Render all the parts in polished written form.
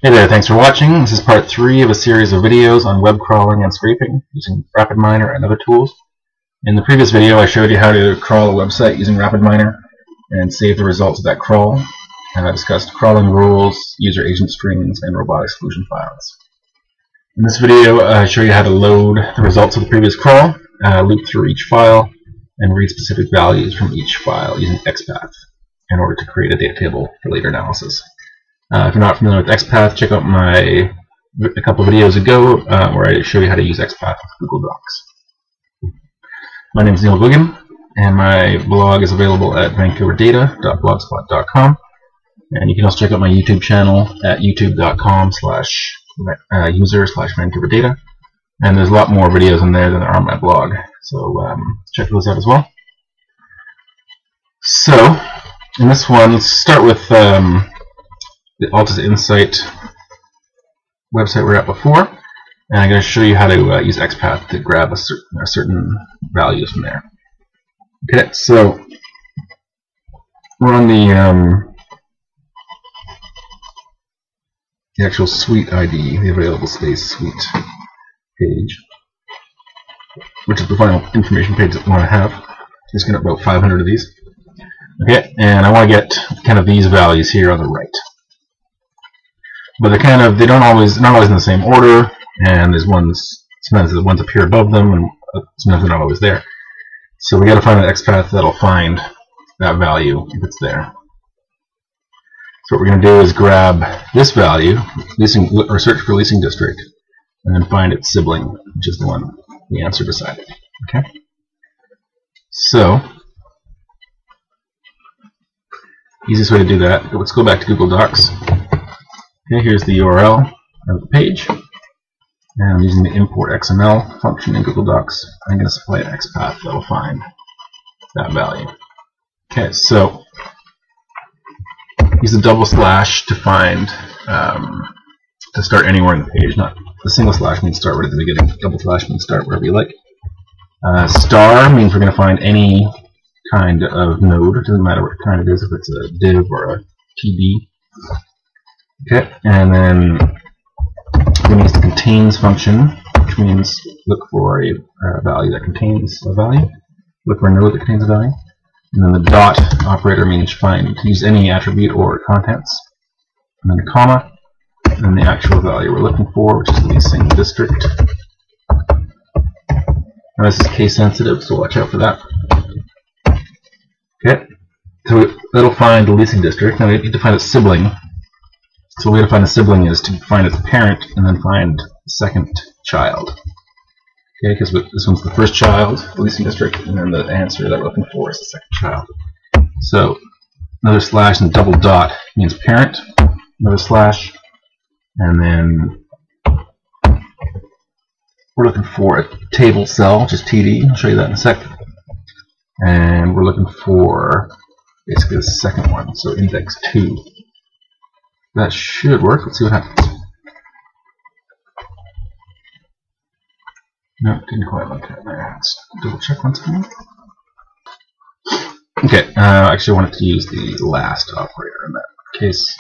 Hey there, thanks for watching. This is part 3 of a series of videos on web crawling and scraping using RapidMiner and other tools. In the previous video I showed you how to crawl a website using RapidMiner and save the results of that crawl. And I discussed crawling rules, user agent strings, and robotic solution files. In this video I show you how to load the results of the previous crawl, loop through each file, and read specific values from each file using XPath in order to create a data table for later analysis. If you're not familiar with XPath, check out a couple videos ago where I show you how to use XPath with Google Docs. My name is Neil Wiggum, and my blog is available at vancouverdata.blogspot.com. And you can also check out my YouTube channel at youtube.com/user/vancouverdata. And there's a lot more videos in there than there are on my blog, so check those out as well. So, in this one, let's start with the Altus Insight website we were at before, and I'm going to show you how to use XPath to grab certain values from there. Okay, so we're on the actual suite ID, the available space suite page, which is the final information page that we want to have. Just get about 500 of these. Okay, and I want to get kind of these values here on the right. But they're not always in the same order, and sometimes the ones appear above them, and sometimes they're not always there. So we got to find an XPath that'll find that value if it's there. So what we're going to do is grab this value, or search for leasing district, and then find its sibling, which is the one the answer decided. Okay. So easiest way to do that. Let's go back to Google Docs. Okay, here's the URL of the page, and I'm using the import XML function in Google Docs. I'm going to supply an XPath that will find that value. Okay, so use the double slash to find to start anywhere in the page. Not the single slash means start right at the beginning. Double slash means start wherever you like. Star means we're going to find any kind of node. It doesn't matter what kind it is, if it's a div or a TD. Okay, and then we're going to use the contains function, which means look for a value that contains a value. Look for a node that contains a value. And then the dot operator means use any attribute or contents. And then a comma, and then the actual value we're looking for, which is leasing district. Now this is case sensitive, so watch out for that. Okay, so that'll find the leasing district. Now we need to find its sibling. So the way to find a sibling is to find its parent and then find the second child. Okay, because this one's the first child, the leasing district, and then the answer that we're looking for is the second child. So another slash and double dot means parent, another slash, and then we're looking for a table cell, which is TD. I'll show you that in a sec. And we're looking for basically the second one, so index 2. That should work. Let's see what happens. No, it didn't quite look at there. Let's double check once again. Okay, actually I wanted to use the last operator in that case.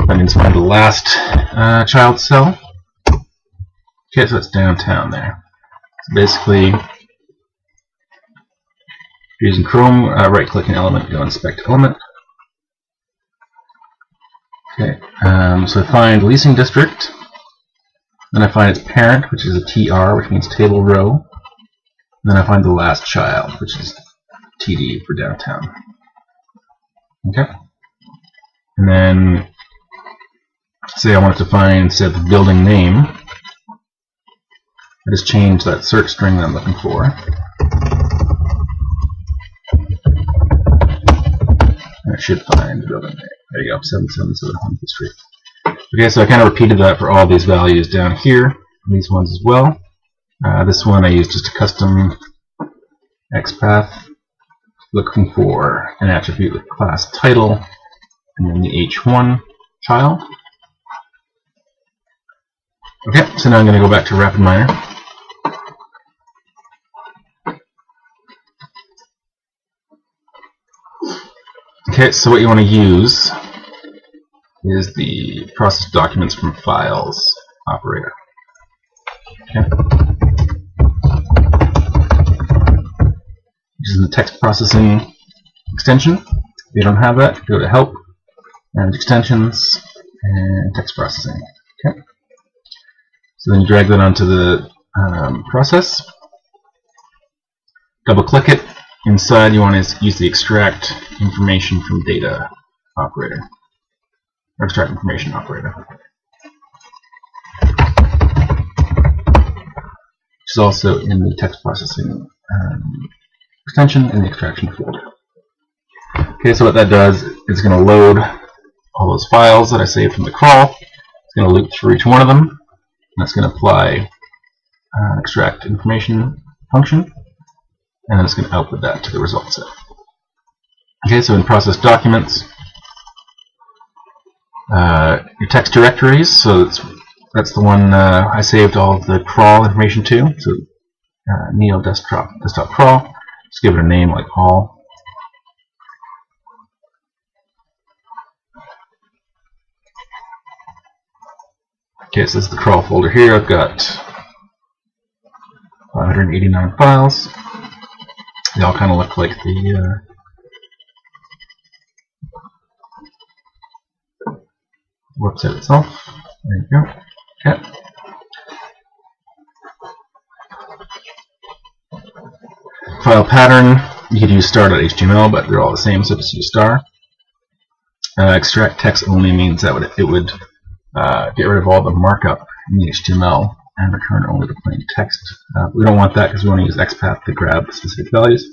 That means find the last child cell. Okay, so it's downtown there. So basically, if you're using Chrome, right-click an element, go inspect element. Okay, so I find leasing district, then I find its parent, which is a TR, which means table row, then I find the last child, which is TD for downtown. Okay, and then say I wanted to find, instead of the building name, I just change that search string that I'm looking for. And it should find the building name. There you go, 777 Humphrey Street. Okay, so I kind of repeated that for all these values down here, and these ones as well. This one I used just a custom XPath, looking for an attribute with class title, and then the H1 child. Okay, so now I'm going to go back to RapidMiner. Okay, so what you want to use is the process documents from files operator. Okay. Which is the text processing extension. If you don't have that, go to Help, and Extensions, and Text Processing. Okay. So then you drag that onto the process. Double click it. Inside you want to use the Extract Information from Data operator. Or Extract Information operator. Which is also in the text processing extension in the extraction folder. Okay, so what that does is it's going to load all those files that I saved from the crawl. It's going to loop through each one of them, and that's going to apply extract information function, and then it's going to output that to the result set. Okay, so in process documents, your text directories, so that's the one I saved all of the crawl information to. So Neo desktop crawl. Just give it a name like all. Okay, so this is the crawl folder here. I've got 589 files. They all kind of look like the website itself. There you go. Okay. File pattern, you could use star.html, but they're all the same, so just use star. Extract text only means that it would get rid of all the markup in the HTML and return only the plain text. We don't want that because we want to use XPath to grab specific values.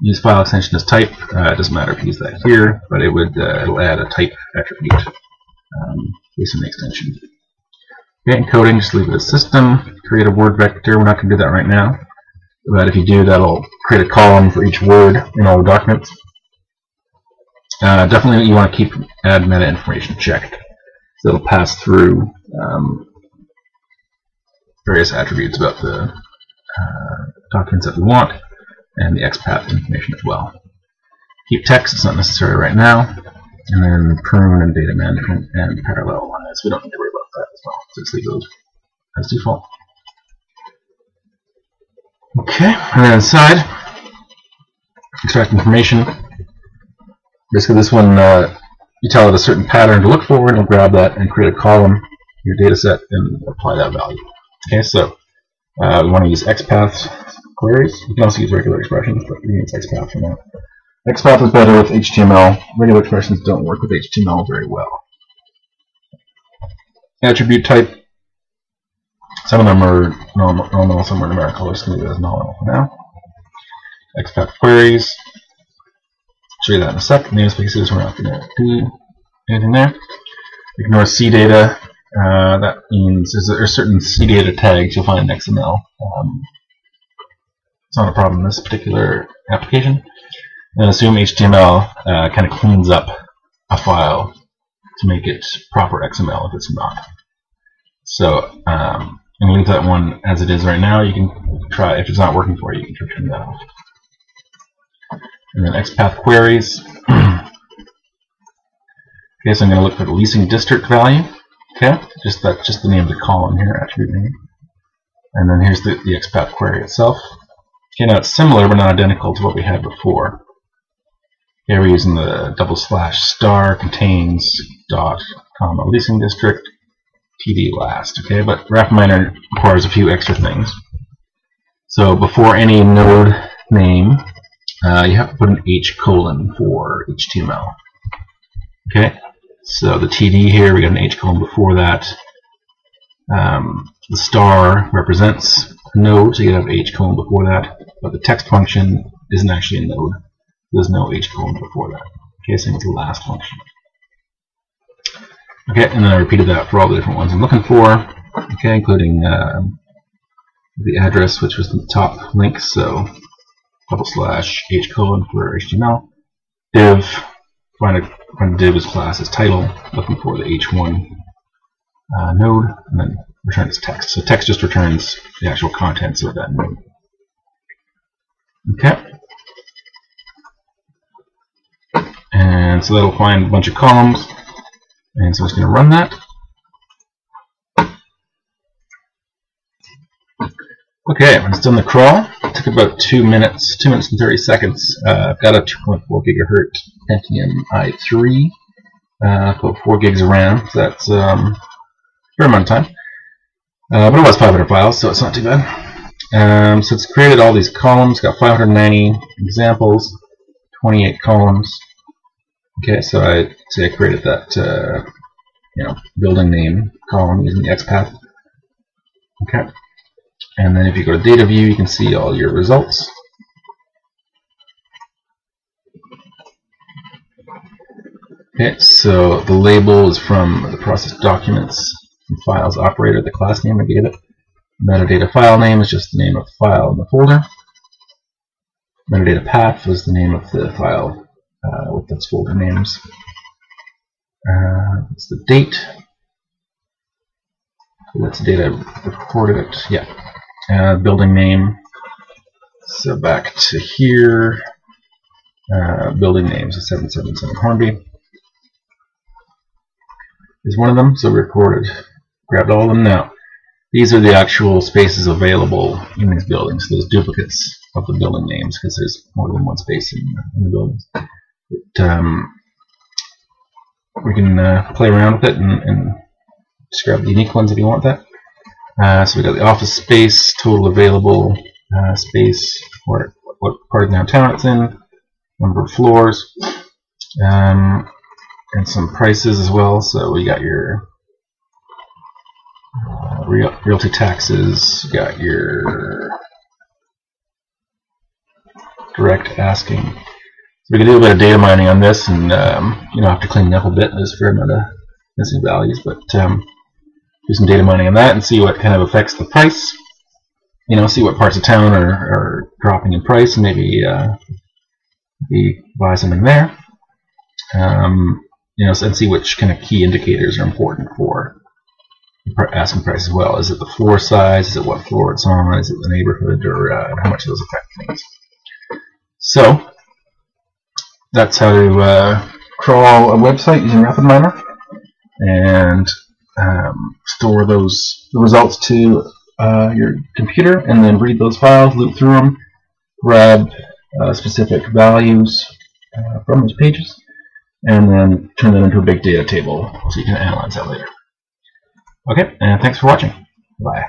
Use file extension as type. It doesn't matter if you use that here, but it'll add a type attribute based on the extension. Okay, encoding, just leave it as system. Create a word vector. We're not going to do that right now. But if you do, that'll create a column for each word in all the documents. Definitely you want to add meta information checked. So it'll pass through various attributes about the documents that we want, and the XPath information as well. Keep text, it's not necessary right now. And then prune and data management and parallelize. We don't need to worry about that as well. So just leave those as default. Okay, and then inside, extract information. Basically this one, you tell it a certain pattern to look for, and it'll grab that and create a column in your data set and apply that value. Okay, so we want to use XPath queries. You can also use regular expressions, but we use XPath for now. XPath is better with HTML. Regular expressions don't work with HTML very well. Attribute type. Some of them are normal, some are numerical. We're just going to leave it as nominal for now. XPath queries. Show you that in a sec. Namespaces, we're not going to do anything there. Ignore CData. That means there's certain CData tags you'll find in XML. It's not a problem in this particular application. And assume HTML kind of cleans up a file to make it proper XML if it's not. So I'm going to leave that one as it is right now. You can try, if it's not working for you, you can turn that off. And then XPath queries. Okay, so I'm going to look for the leasing district value. Okay, just the name of the column here, attribute name. And then here's the XPath query itself. Okay, now it's similar but not identical to what we had before. Here we're using the /* contains dot comma leasing district TD last. Okay, but RapidMiner requires a few extra things. So before any node name, you have to put an H colon for HTML. Okay, so the TD here, we got an H colon before that. The star represents a node, so you have H colon before that. But the text function isn't actually a node. There's no H colon before that. Okay, same with the last function. Okay, and then I repeated that for all the different ones I'm looking for. Okay, including the address, which was the top link, so / H colon for HTML. Div, find a div as class as title, looking for the H1 node, and then return as text. So text just returns the actual contents of that node. Okay. And so that'll find a bunch of columns. And so I'm just going to run that. Okay, it's done the crawl. It took about 2 minutes and 30 seconds. I've got a 2.4 gigahertz Pentium i3, about 4 gigs of RAM, so that's a fair amount of time. But it was 500 files, so it's not too bad. So it's created all these columns, got 590 examples, 28 columns. Okay, so I created that building name column using the XPath. Okay. And then if you go to data view, you can see all your results. Okay, so the label is from the process documents and files operator, the class name I gave it. Metadata file name is just the name of the file in the folder. Metadata path was the name of the file with its folder names. It's the date. That's the date I recorded it. Yeah. Building name. So back to here. Building names is 777 Hornby. Is one of them. So we grabbed all of them now. These are the actual spaces available in these buildings. Those duplicates of the building names, because there's more than one space in the buildings. But, we can play around with it and just grab the unique ones if you want that. So we got the office space, total available space, what part of downtown it's in, number of floors, and some prices as well. So we got your realty taxes, you got your direct asking. So we can do a bit of data mining on this, and have to clean it up a bit. There's a fair amount of missing values, but do some data mining on that and see what kind of affects the price. See what parts of town are dropping in price, and maybe buy something there. And see which kind of key indicators are important for asking price as well. Is it the floor size? Is it what floor it's on? Is it the neighborhood? Or how much those affect things? So that's how to crawl a website using RapidMiner and store the results to your computer, and then read those files, loop through them, grab specific values from those pages, and then turn that into a big data table so you can analyze that later. Okay, and thanks for watching. Bye.